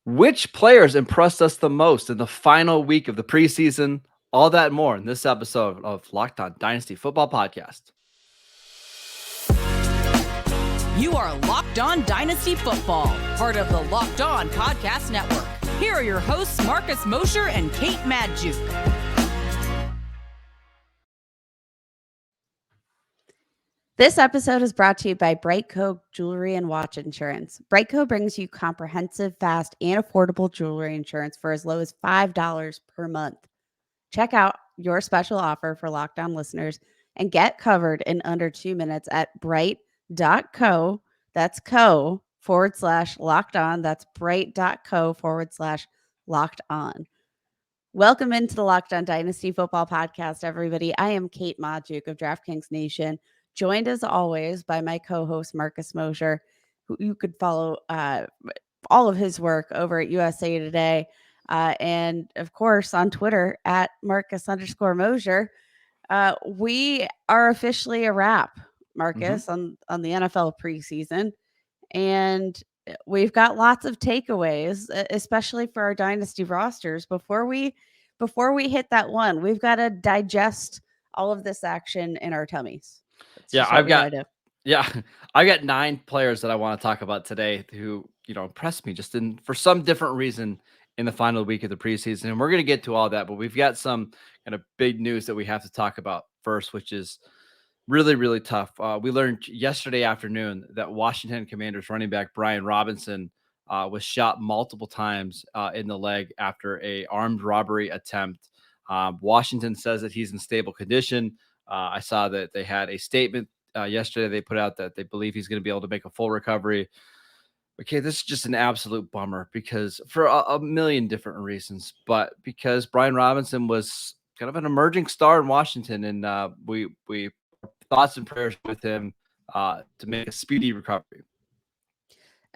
Which players impressed us the most in the final week of the preseason? All that and more in this episode of Locked On Dynasty Football Podcast. You are Locked On Dynasty Football, part of the Locked On Podcast Network. Here are your hosts, Marcus Mosher and Kate Magdziuk. This episode is brought to you by Brightco Jewelry and Watch Insurance. Brightco brings you comprehensive, fast, and affordable jewelry insurance for as low as $5 per month. Check out your special offer for Locked On listeners and get covered in under 2 minutes at bright.co. That's co/locked on. That's bright.co/locked on. Welcome into the Locked On Dynasty Football Podcast, everybody. I am Kate Magdziuk of DraftKings Nation, joined as always by my co-host Marcus Mosher, who you could follow all of his work over at USA Today, and of course on Twitter at Marcus_Mosher. We are officially a wrap, Marcus, on the NFL preseason, and we've got lots of takeaways, especially for our dynasty rosters. Before we hit that one, we've got to digest all of this action in our tummies. I've got 9 players that I want to talk about today who, impressed me just for some different reason in the final week of the preseason. And we're going to get to all that, but we've got some kind of big news that we have to talk about first, which is really, really tough. We learned yesterday afternoon that Washington Commanders running back Brian Robinson was shot multiple times in the leg after a armed robbery attempt. Washington says that he's in stable condition. I saw that they had a statement yesterday they put out that they believe he's going to be able to make a full recovery. Okay, this is just an absolute bummer because for a million different reasons, but because Brian Robinson was kind of an emerging star in Washington, and we thoughts and prayers with him to make a speedy recovery.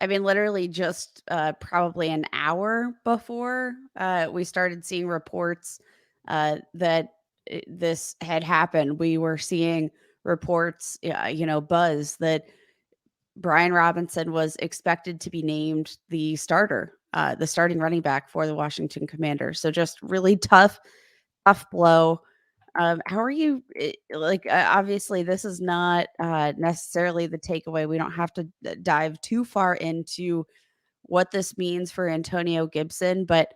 I mean, literally just probably an hour before we started seeing reports that this had happened, we were seeing reports, buzz that Brian Robinson was expected to be named the starting running back for the Washington Commanders. So just really tough blow. How are you? Obviously, this is not necessarily the takeaway. We don't have to dive too far into what this means for Antonio Gibson, but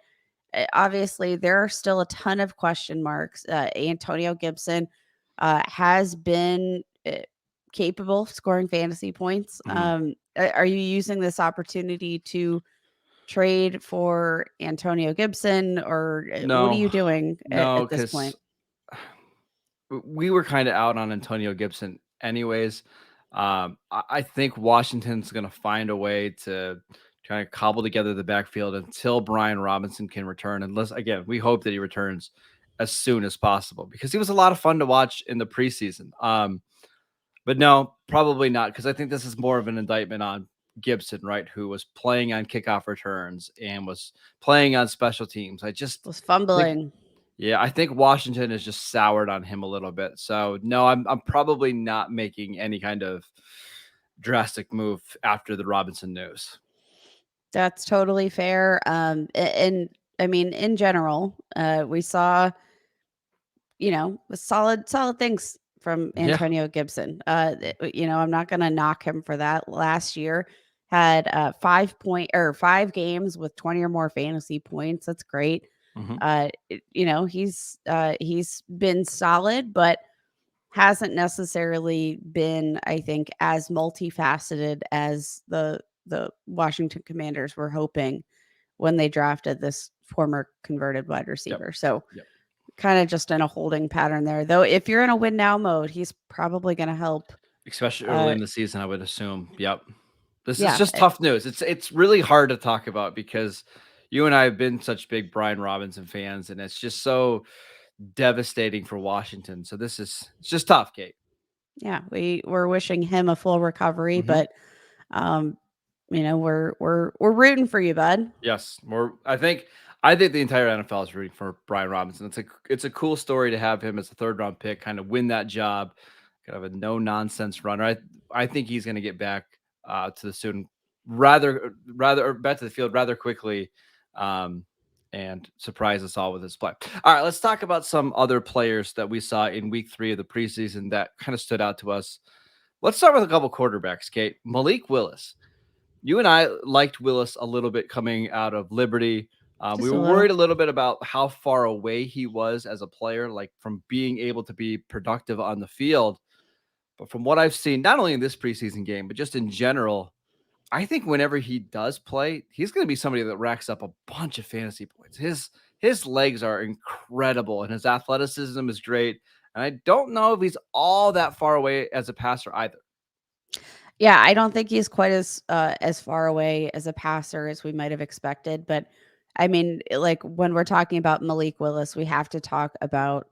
obviously, there are still a ton of question marks. Antonio Gibson has been capable of scoring fantasy points. Are you using this opportunity to trade for Antonio Gibson, or what are you doing at this point? We were kind of out on Antonio Gibson anyways. I think Washington's going to find a way to kind of cobble together the backfield until Brian Robinson can return. Unless, again, we hope that he returns as soon as possible because he was a lot of fun to watch in the preseason. But no, probably not, because I think this is more of an indictment on Gibson, right, who was playing on kickoff returns and was playing on special teams. I just was fumbling. I think Washington is just soured on him a little bit. So no, I'm probably not making any kind of drastic move after the Robinson news. That's totally fair. And I mean, in general, we saw, solid things from Antonio Gibson. I'm not going to knock him for that. Last year had 5 games with 20 or more fantasy points. That's great. He's been solid, but hasn't necessarily been, I think, as multifaceted as the Washington Commanders were hoping when they drafted this former converted wide receiver. So kind of just in a holding pattern there, though. If you're in a win now mode, he's probably going to help, especially early in the season, I would assume. This is just tough news. It's really hard to talk about because you and I have been such big Brian Robinson fans, and it's just so devastating for Washington. So it's just tough, Kate. Yeah, we're wishing him a full recovery, but we're rooting for you, bud. Yes, I think the entire NFL is rooting for Brian Robinson. It's a cool story to have him as a 3rd round pick, kind of win that job, kind of a no nonsense runner. I think he's going to get back to the student rather back to the field rather quickly, and surprise us all with his play. All right, let's talk about some other players that we saw in week 3 of the preseason that kind of stood out to us. Let's start with a couple quarterbacks, Kate. Malik Willis. You and I liked Willis a little bit coming out of Liberty. We were worried a little bit about how far away he was as a player, like from being able to be productive on the field. But from what I've seen, not only in this preseason game, but just in general, I think whenever he does play, he's going to be somebody that racks up a bunch of fantasy points. His legs are incredible and his athleticism is great. And I don't know if he's all that far away as a passer either. Yeah, I don't think he's quite as far away as a passer as we might have expected. But I mean, like when we're talking about Malik Willis, we have to talk about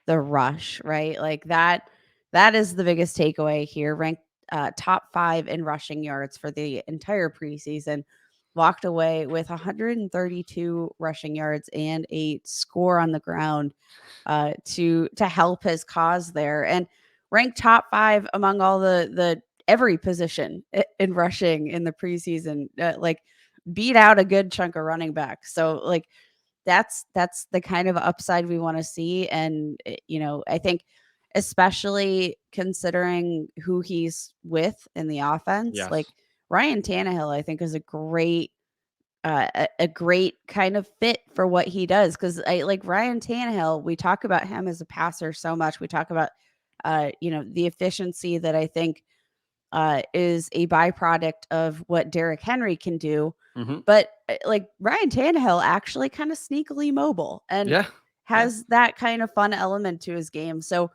the rush, right? Like that is the biggest takeaway here. Ranked top 5 in rushing yards for the entire preseason. Walked away with 132 rushing yards and a score on the ground to help his cause there, and ranked top 5 among all the every position in rushing in the preseason. Like beat out a good chunk of running back. So like that's the kind of upside we want to see, and I think especially considering who he's with in the offense, Yes. like Ryan Tannehill, I think is a great kind of fit for what he does. Cause I like Ryan Tannehill. We talk about him as a passer so much. We talk about, the efficiency that I think is a byproduct of what Derrick Henry can do. Mm-hmm. But like Ryan Tannehill actually kind of sneakily mobile and has that kind of fun element to his game. So,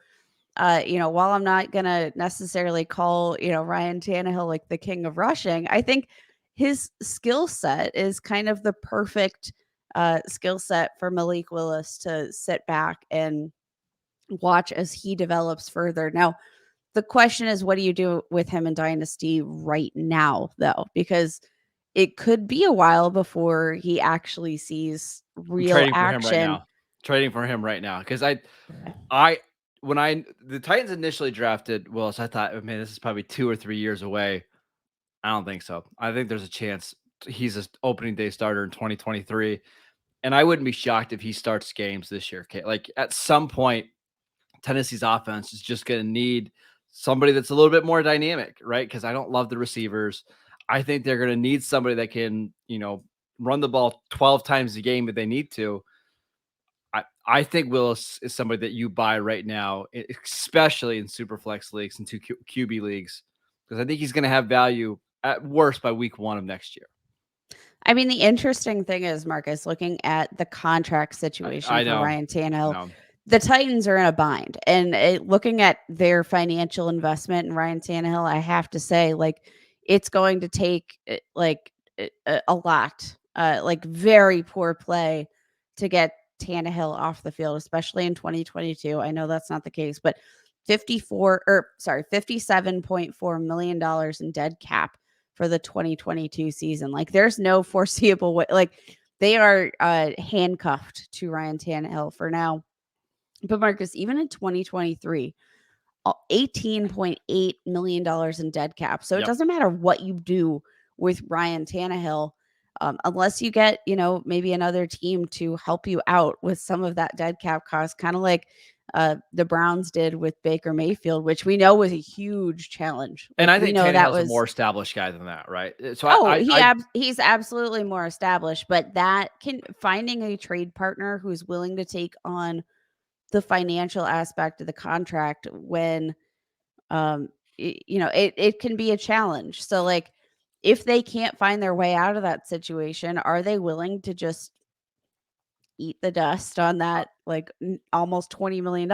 while I'm not going to necessarily call, Ryan Tannehill like the king of rushing, I think his skill set is kind of the perfect skill set for Malik Willis to sit back and watch as he develops further. Now, the question is, what do you do with him in Dynasty right now, though? Because it could be a while before he actually sees real action. Trading for him right now. Because when the Titans initially drafted Willis, I thought, man, this is probably 2 or 3 years away. I don't think so. I think there's a chance he's an opening day starter in 2023. And I wouldn't be shocked if he starts games this year. Okay? Like at some point, Tennessee's offense is just going to need somebody that's a little bit more dynamic, right? Because I don't love the receivers. I think they're going to need somebody that can, run the ball 12 times a game if they need to. I think Willis is somebody that you buy right now, especially in super flex leagues and 2 QB leagues, because I think he's going to have value at worst by week 1 of next year. I mean, the interesting thing is, Marcus, looking at the contract situation for Ryan Tannehill, the Titans are in a bind. And looking at their financial investment in Ryan Tannehill, I have to say, like, it's going to take a lot, like very poor play to get Tannehill off the field, especially in 2022. I know that's not the case, but $57.4 million in dead cap for the 2022 season. Like there's no foreseeable way, like they are handcuffed to Ryan Tannehill for now. But Marcus, even in 2023, $18.8 million in dead cap. So it doesn't matter what you do with Ryan Tannehill, unless you get, maybe another team to help you out with some of that dead cap cost, kind of like the Browns did with Baker Mayfield, which we know was a huge challenge. And I think Tannehill's a more established guy than that, right? So he's absolutely more established, but finding a trade partner who's willing to take on the financial aspect of the contract when, it can be a challenge. So like, if they can't find their way out of that situation, are they willing to just eat the dust on that, like almost $20 million?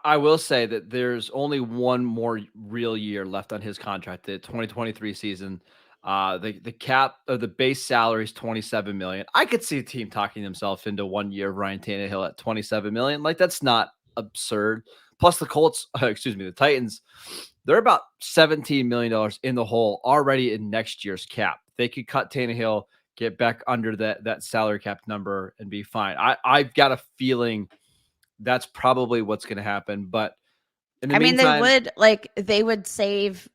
I will say that there's only one more real year left on his contract, the 2023 season. The cap of the base salary is $27 million. I could see a team talking themselves into 1 year of Ryan Tannehill at $27 million. Like that's not absurd. Plus the Colts, the Titans, they're about $17 million in the hole already in next year's cap. They could cut Tannehill, get back under that salary cap number and be fine. I've got a feeling that's probably what's going to happen. But in the meantime, they would save,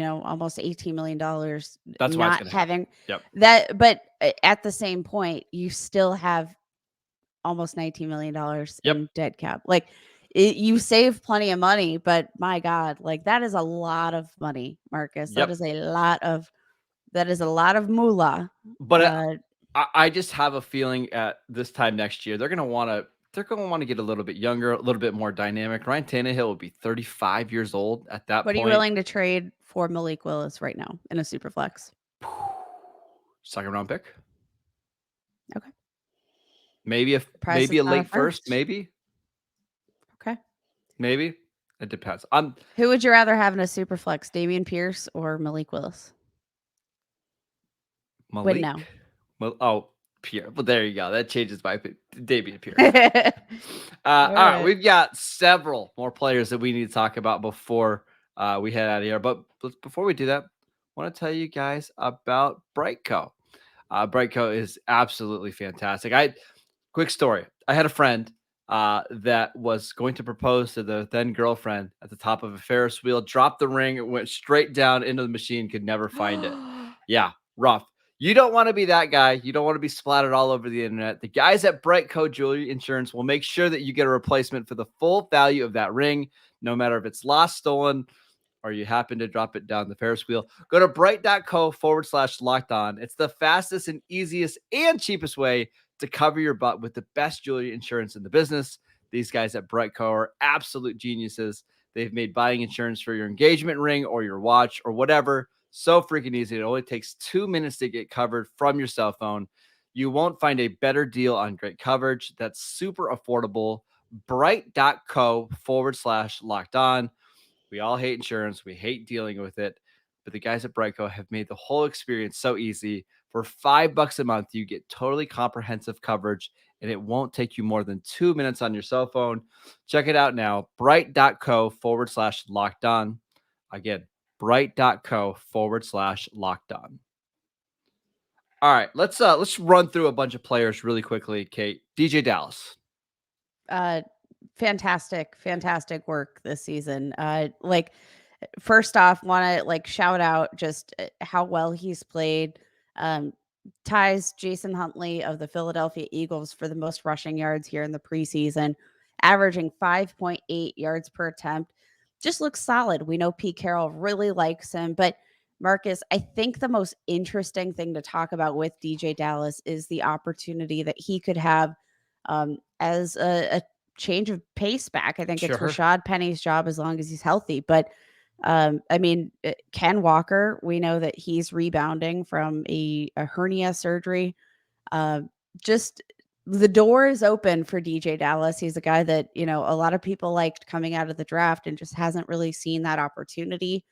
almost $18 million, That's why it's not gonna having yep. that. But at the same point, you still have almost $19 million in dead cap. Like you save plenty of money, but my God, like that is a lot of money, Marcus. Yep. That is a lot of moolah. But I just have a feeling at this time next year, they're going to want to get a little bit younger, a little bit more dynamic. Ryan Tannehill will be 35 years old at that What point. are you willing to trade for Malik Willis right now in a super flex? Second round pick. Okay. Maybe a late first, maybe. Okay. Maybe. It depends. Who would you rather have in a super flex, Dameon Pierce or Malik Willis? Malik. Now. Oh, Pierre. Well, there you go. That changes my Dameon Pierce. All right. We've got several more players that we need to talk about before we head out of here. But before we do that, I want to tell you guys about Brightco. Brightco is absolutely fantastic. Quick story. I had a friend that was going to propose to the then girlfriend at the top of a Ferris wheel, dropped the ring, it went straight down into the machine, could never find it. Yeah, rough. You don't want to be that guy. You don't want to be splattered all over the internet. The guys at Brightco Jewelry Insurance will make sure that you get a replacement for the full value of that ring, no matter if it's lost, stolen, or you happen to drop it down the Ferris wheel. Go to bright.co/locked on. It's the fastest and easiest and cheapest way to cover your butt with the best jewelry insurance in the business. These guys at Brightco are absolute geniuses. They've made buying insurance for your engagement ring or your watch or whatever so freaking easy. It only takes 2 minutes to get covered from your cell phone. You won't find a better deal on great coverage that's super affordable. Bright.co/locked on. We all hate insurance. We hate dealing with it. But the guys at Brightco have made the whole experience so easy. For $5 a month, you get totally comprehensive coverage, and it won't take you more than 2 minutes on your cell phone. Check it out now. Bright.co/locked on. Again, bright.co/locked on. All right, let's run through a bunch of players really quickly. Kate, DJ Dallas. Fantastic work this season. First off, want to shout out just how well he's played. Ties Jason Huntley of the Philadelphia Eagles for the most rushing yards here in the preseason, averaging 5.8 yards per attempt. Just looks solid. We know Pete Carroll really likes him, but Marcus, I think the most interesting thing to talk about with DJ Dallas is the opportunity that he could have as a change of pace back. I think it's Rashad Penny's job as long as he's healthy. But Ken Walker, we know that he's rebounding from a hernia surgery. Just the door is open for DJ Dallas. He's a guy that, a lot of people liked coming out of the draft and just hasn't really seen that opportunity.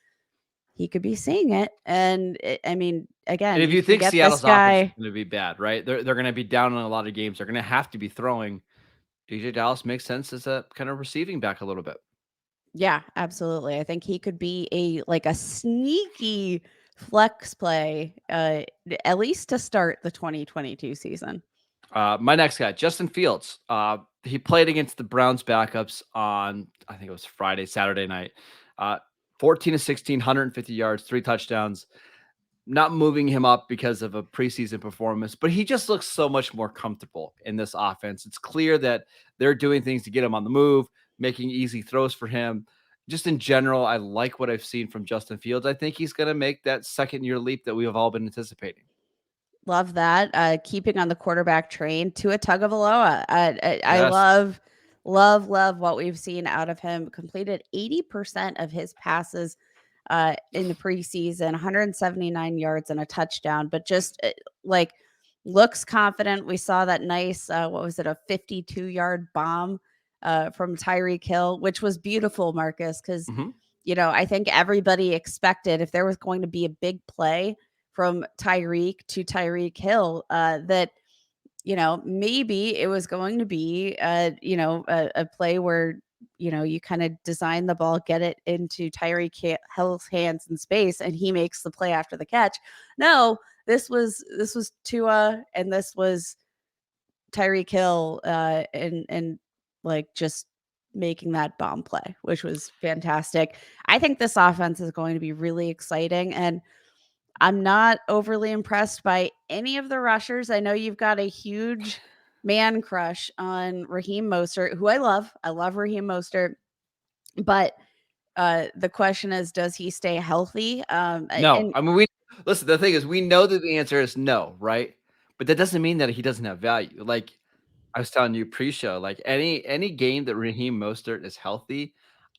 He could be seeing it. And again, and if you think Seattle's offense is going to be bad, right? They're going to be down in a lot of games. They're going to have to be throwing. DJ Dallas makes sense as a kind of receiving back a little bit. Yeah, absolutely. I think he could be a sneaky flex play, at least to start the 2022 season. My next guy, Justin Fields. He played against the Browns backups on, I think it was Saturday night. 14 of 16, 150 yards, 3 touchdowns. Not moving him up because of a preseason performance, but he just looks so much more comfortable in this offense. It's clear that they're doing things to get him on the move, making easy throws for him. Just in general, I like what I've seen from Justin Fields. I think he's going to make that second-year leap that we have all been anticipating. Love that. Keeping on the quarterback train, Tua Tagovailoa. I love what we've seen out of him. Completed 80% of his passes in the preseason, 179 yards and a touchdown, but just looks confident. We saw that nice, a 52-yard bomb from Tyreek Hill, which was beautiful, Marcus, because, I think everybody expected if there was going to be a big play from Tyreek to Tyreek Hill, that, maybe it was going to be, a play where, you kind of design the ball, get it into Tyreek Hill's hands in space, and he makes the play after the catch. No, this was Tua, and this was Tyreek Hill, and just making that bomb play, which was fantastic. I think this offense is going to be really exciting, and I'm not overly impressed by any of the rushers. I know you've got a huge man crush on Rahim Moore, who I love. I love Rahim Moore, but the question is, does he stay healthy? No, I mean, listen, the thing is, we know that the answer is no, right? But that doesn't mean that he doesn't have value. Like I was telling you pre-show, like any game that Rahim Mostert is healthy,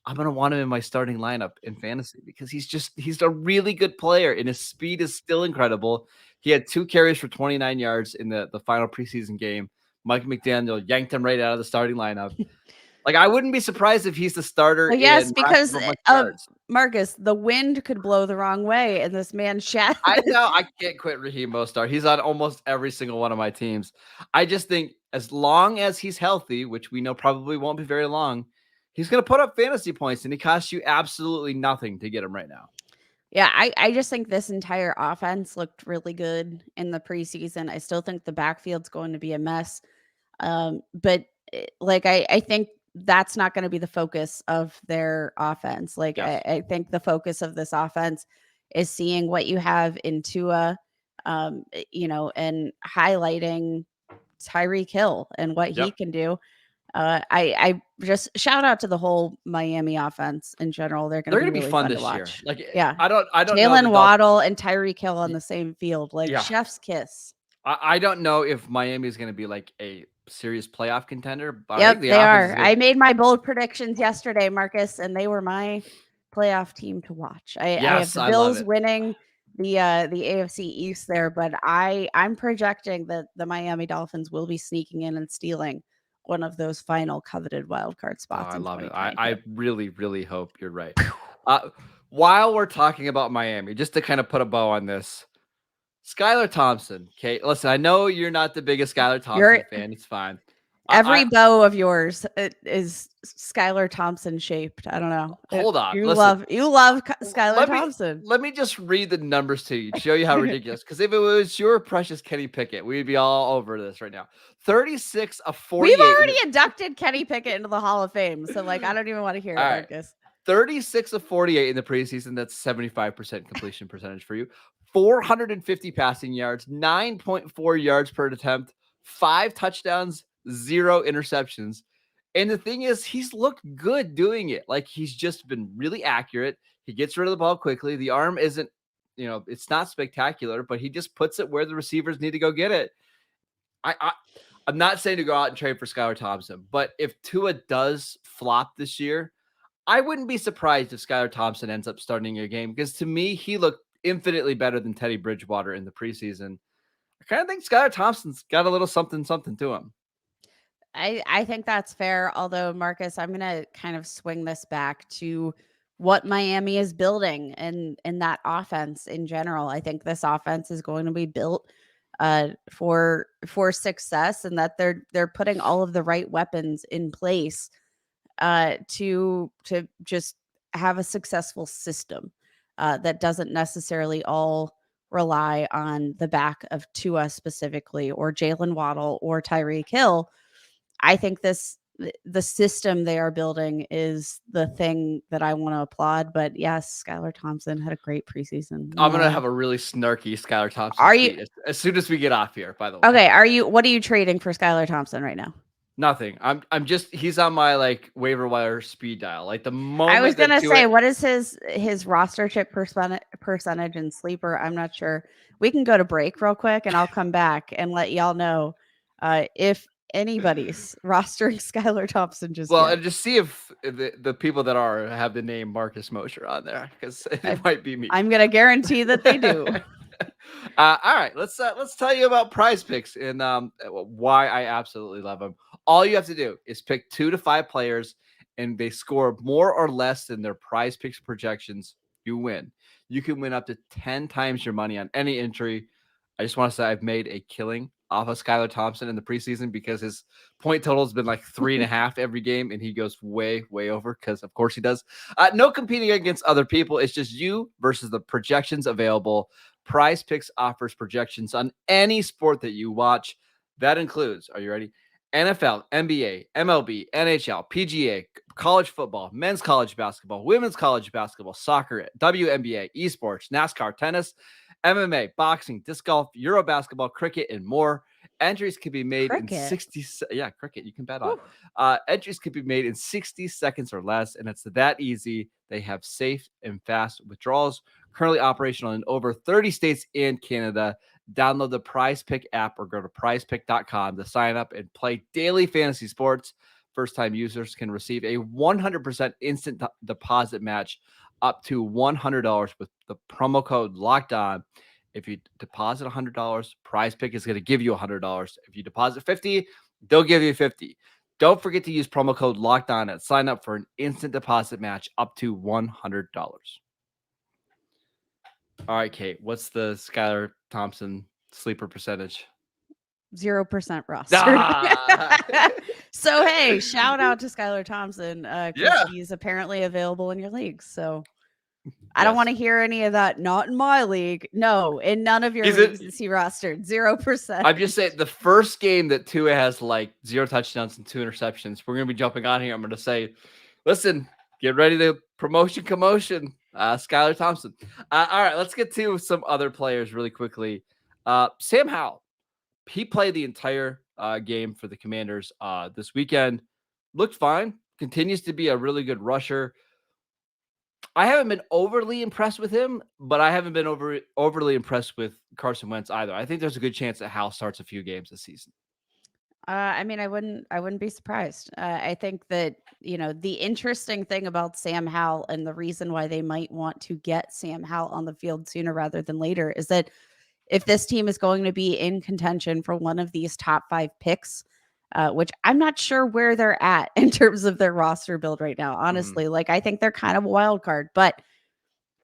I'm gonna want him in my starting lineup in fantasy because he's a really good player and his speed is still incredible. He had 2 carries for 29 yards in the final preseason game. Mike McDaniel yanked him right out of the starting lineup. Like, I wouldn't be surprised if he's the starter. Well, yes, in because yards. Marcus, the wind could blow the wrong way, and this man shat. I know I can't quit Rahim Mostert. He's on almost every single one of my teams. I just think as long as he's healthy, which we know probably won't be very long, he's going to put up fantasy points, and he costs you absolutely nothing to get him right now. Yeah, I just think this entire offense looked really good in the preseason. I still think the backfield's going to be a mess. But like I think that's not going to be the focus of their offense. Like Yes. I think the focus of this offense is seeing what you have in Tua, and highlighting Tyreek Hill and what he can do. I just shout out to the whole Miami offense in general. They're going to be really fun this to watch. year. Like, yeah, I don't know. Jalen Waddle and Tyreek Hill on the same field, like Yeah. chef's kiss. I don't know if Miami is going to be like a serious playoff contender. But Yep, they are. I made my bold predictions yesterday, Marcus, and they were my playoff team to watch. I have the Bills winning the AFC East there, but I'm projecting that the Miami Dolphins will be sneaking in and stealing one of those final coveted wild card spots. I love it. I really, really hope you're right. While we're talking about Miami, just to kind of put a bow on this, Skyler Thompson. Okay, listen, I know you're not the biggest Skyler Thompson fan. It's fine. Every bow of yours is Skyler Thompson shaped. I don't know. Hold on. You love Skyler Thompson. Let me just read the numbers to you, show you how ridiculous. Because if it was your precious Kenny Pickett, we'd be all over this right now. 36 of 48. We've already inducted Kenny Pickett into the Hall of Fame, so like I don't even want to hear it, Marcus. 36 of 48 in the preseason. That's 75% completion percentage for you. 450 passing yards, 9.4 yards per attempt, 5 touchdowns, 0 interceptions. And the thing is, he's looked good doing it. Like, he's just been really accurate. He gets rid of the ball quickly. The arm isn't, it's not spectacular, but he just puts it where the receivers need to go get it. I'm not saying to go out and trade for Skyler Thompson, but if Tua does flop this year, I wouldn't be surprised if Skyler Thompson ends up starting a game, because to me, he looked infinitely better than Teddy Bridgewater in the preseason. I kind of think Skyler Thompson's got a little something to him. I think that's fair. Although, Marcus, I'm going to kind of swing this back to what Miami is building and that offense in general. I think this offense is going to be built for success, and that they're putting all of the right weapons in place to just have a successful system that doesn't necessarily all rely on the back of Tua specifically, or Jalen Waddle, or Tyreek Hill. I think the system they are building is the thing that I want to applaud. But yes, Skyler Thompson had a great preseason. I'm gonna have a really snarky Skyler Thompson. Are you as soon as we get off here? By the way, okay. What are you trading for Skyler Thompson right now? Nothing. I'm just, he's on my like waiver wire speed dial. Like the moment I was gonna say, what is his roster chip percentage in sleeper? I'm not sure. We can go to break real quick, and I'll come back and let y'all know if anybody's rostering Skyler Thompson and just see if the people that have the name Marcus Mosher on there, because it might be me. I'm gonna guarantee that they do. All right, let's tell you about Prize Picks and why I absolutely love them. All you have to do is pick 2 to 5 players, and they score more or less than their Prize Picks projections. You win. You can win up to 10 times your money on any entry. I just want to say I've made a killing off of Skyler Thompson in the preseason, because his point total has been like 3.5 every game, and he goes way, way over, because of course he does. No competing against other people. It's just you versus the projections available. Prize Picks offers projections on any sport that you watch. That includes, are you ready? NFL, NBA, MLB, NHL, PGA, college football, men's college basketball, women's college basketball, soccer, WNBA, esports, NASCAR, tennis, MMA, boxing, disc golf, Euro basketball, cricket, and more. Entries can be made in 60. Yeah, cricket. You can bet on. Entries can be made in 60 seconds or less, and it's that easy. They have safe and fast withdrawals. Currently operational in over 30 states and Canada. Download the PrizePick app or go to PrizePick.com to sign up and play daily fantasy sports. First-time users can receive a 100% instant deposit match up to $100 with the promo code Locked On. If you deposit $100, PrizePick is going to give you $100. If you deposit $50, they'll give you $50. Don't forget to use promo code Locked On and sign up for an instant deposit match up to $100. All right, Kate, what's the Skyler Thompson sleeper percentage? 0% roster. So, hey, shout out to Skyler Thompson. Yeah, he's apparently available in your leagues. So I don't want to hear any of that. Not in my league. No, in none of your leagues is he rostered. 0%. I'm just saying the first game that Tua has like 0 touchdowns and 2 interceptions, we're going to be jumping on here. I'm going to say, listen, get ready to promotion commotion. Skyler Thompson. All right, let's get to some other players really quickly. Sam Howell. He played the entire game for the Commanders this weekend. Looked fine. Continues to be a really good rusher. I haven't been overly impressed with him, but I haven't been overly impressed with Carson Wentz either. I think there's a good chance that Howell starts a few games this season. I mean, I wouldn't be surprised. I think that, the interesting thing about Sam Howell and the reason why they might want to get Sam Howell on the field sooner rather than later is that if this team is going to be in contention for one of these top 5 picks, which I'm not sure where they're at in terms of their roster build right now, honestly, I think they're kind of a wild card, but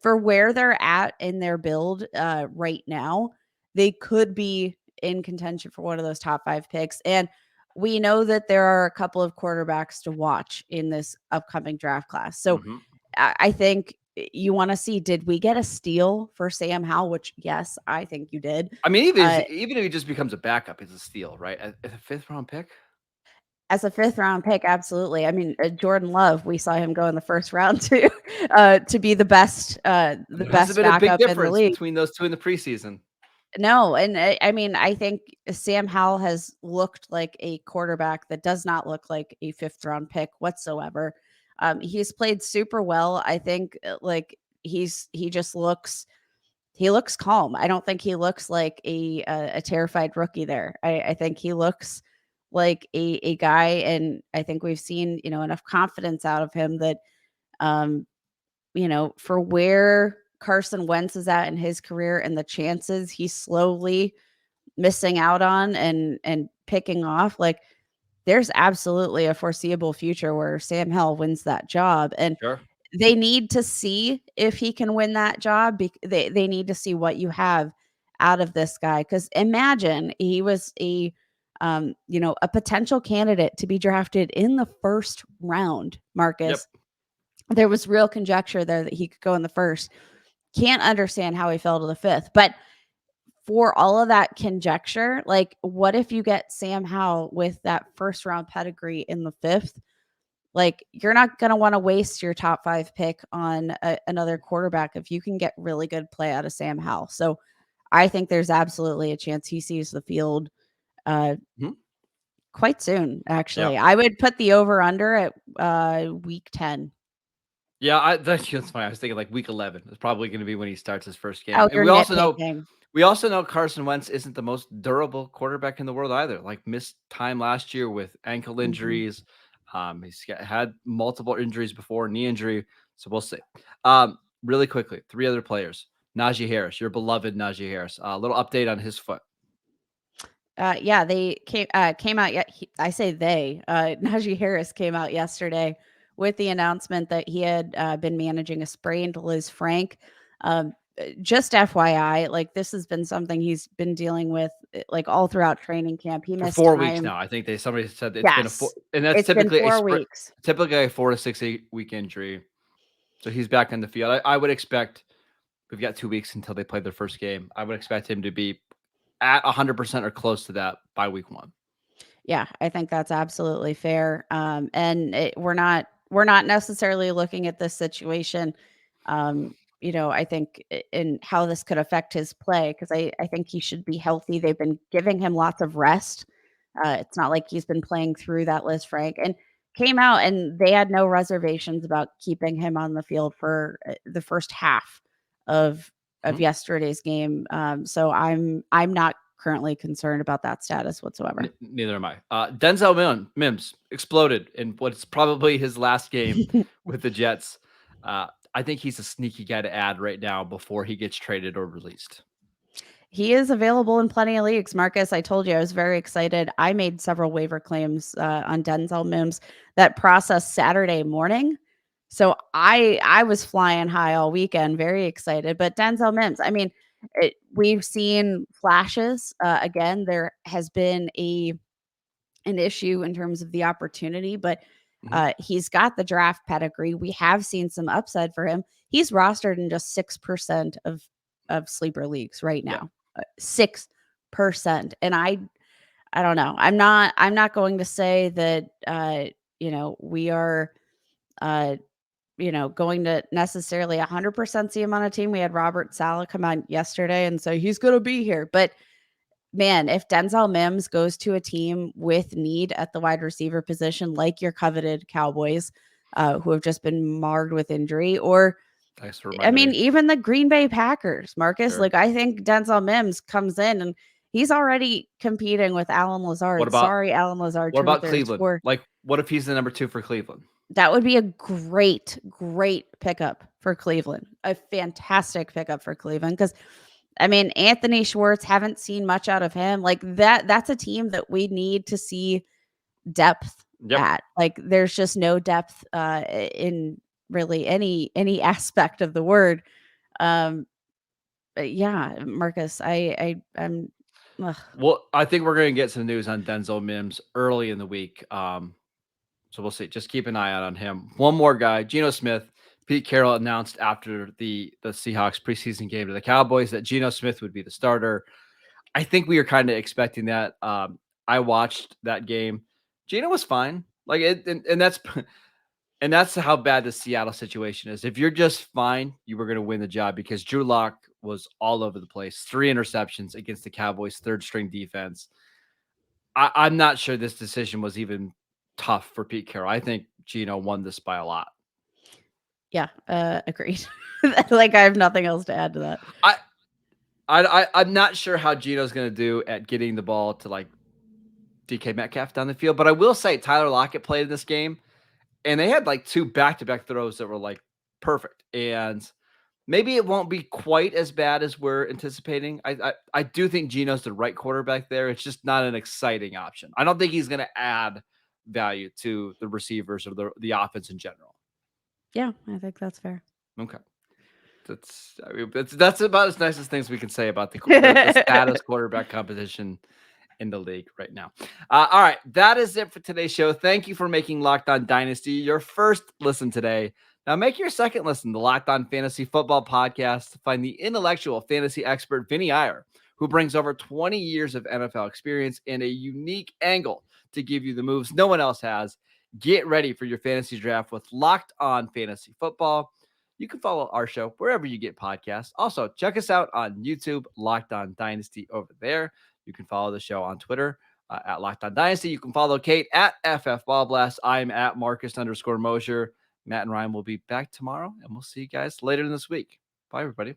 for where they're at in their build right now, they could be in contention for one of those top 5 picks. And we know that there are a couple of quarterbacks to watch in this upcoming draft class. So I think you want to see, did we get a steal for Sam Howell? Which, yes, I think you did. I mean, even if he just becomes a backup, it's a steal, right? As a 5th round pick? As a 5th round pick, absolutely. I mean, Jordan Love, we saw him go in the 1st round to be the best best backup in the league between those two in the preseason. No, and I mean, I think Sam Howell has looked like a quarterback that does not look like a 5th round pick whatsoever. He's played super well. I think he looks calm. I don't think he looks like a terrified rookie there. I think he looks like a guy, and I think we've seen, enough confidence out of him that, for where Carson Wentz is at in his career and the chances he's slowly missing out on and picking off, there's absolutely a foreseeable future where Sam Howell wins that job. And they need to see if he can win that job. They need to see what you have out of this guy. Because imagine he was a potential candidate to be drafted in the 1st round, Marcus. Yep. There was real conjecture there that he could go in the 1st. Can't understand how he fell to the 5th. But for all of that conjecture, what if you get Sam Howell with that 1st round pedigree in the 5th? You're not going to want to waste your top 5 pick on another quarterback if you can get really good play out of Sam Howell. So I think there's absolutely a chance he sees the field quite soon, actually. I would put the over-under at week 10. Yeah, that's funny. I was thinking week 11 is probably going to be when he starts his first game. Oh, and we also know Carson Wentz isn't the most durable quarterback in the world either. Missed time last year with ankle injuries. He's had multiple injuries before, knee injury. So we'll see. Really quickly, 3 other players. Najee Harris, your beloved Najee Harris. A little update on his foot. They came out. I say they. Najee Harris came out yesterday with the announcement that he had been managing a sprained Liz Frank. Just FYI, this has been something he's been dealing with all throughout training camp. He missed 4 weeks now. I think somebody said it's been and that's typically 4 weeks. Typically a 4 to 6 week injury. So he's back in the field. I would expect we've got 2 weeks until they play their first game. I would expect him to be at 100% or close to that by week 1. Yeah, I think that's absolutely fair. And we're not not necessarily looking at this situation, I think in how this could affect his play, because I think he should be healthy. They've been giving him lots of rest. It's not like he's been playing through that list, Frank, and came out and they had no reservations about keeping him on the field for the first half of yesterday's game. So I'm not currently concerned about that status whatsoever. Neither am I. Denzel Mims exploded in what's probably his last game with the Jets. I think he's a sneaky guy to add right now before he gets traded or released. He is available in plenty of leagues, Marcus. I told you I was very excited. I made several waiver claims on Denzel Mims that processed Saturday morning. So I was flying high all weekend, very excited. But Denzel Mims, I mean, we've seen flashes. Again, there has been an issue in terms of the opportunity, but he's got the draft pedigree. We have seen some upside for him. He's rostered in just 6% of sleeper leagues right now. 6%. And I don't know. I'm not going to say that we are going to necessarily 100% see him on a team. We had Robert Saleh come on yesterday and say he's going to be here. But man, if Denzel Mims goes to a team with need at the wide receiver position, like your coveted Cowboys, who have just been marred with injury, or even the Green Bay Packers, Marcus, Sure. like I think Denzel Mims comes in and he's already competing with Allen Lazard. Allen Lazard. What about Cleveland? Like, what if he's the number 2 for Cleveland? That would be a great pickup for Cleveland. A fantastic pickup for Cleveland. Because, I mean, Anthony Schwartz, haven't seen much out of him. Like, that's a team that we need to see depth at. Like, there's just no depth in really any aspect of the word. But yeah, Marcus, I'm well, I think we're going to get some news on Denzel Mims early in the week. So we'll see. Just keep an eye out on him. One more guy, Geno Smith. Pete Carroll announced after the Seahawks preseason game to the Cowboys that Geno Smith would be the starter. I think we were kind of expecting that. I watched that game. Geno was fine. Like and that's how bad the Seattle situation is. If you're just fine, you were going to win the job because Drew Lock was all over the place. 3 interceptions against the Cowboys' third-string defense. I'm not sure this decision was even tough for Pete Carroll. I think Geno won this by a lot. Yeah, agreed. Like I have nothing else to add to that. I'm not sure how Geno's going to do at getting the ball to like DK Metcalf down the field, but I will say Tyler Lockett played in this game, and they had like 2 back-to-back throws that were like perfect. And maybe it won't be quite as bad as we're anticipating. I do think Geno's the right quarterback there. It's just not an exciting option. I don't think he's going to add value to the receivers or the offense in general. Yeah, I think that's fair. Okay. That's about as nice as things we can say about the status quarterback competition in the league right now. All right. That is it for today's show. Thank you for making Locked On Dynasty your first listen today. Now make your second listen to Locked On Fantasy Football Podcast to find the intellectual fantasy expert Vinny Iyer, who brings over 20 years of NFL experience and a unique angle to give you the moves no one else has. Get ready for your fantasy draft with Locked On Fantasy Football. You can follow our show wherever you get podcasts. Also, check us out on YouTube, Locked On Dynasty over there. You can follow the show on Twitter at Locked On Dynasty. You can follow Kate at FF Ball Blast. I'm at Marcus_Mosher. Matt and Ryan will be back tomorrow, and we'll see you guys later in this week. Bye, everybody.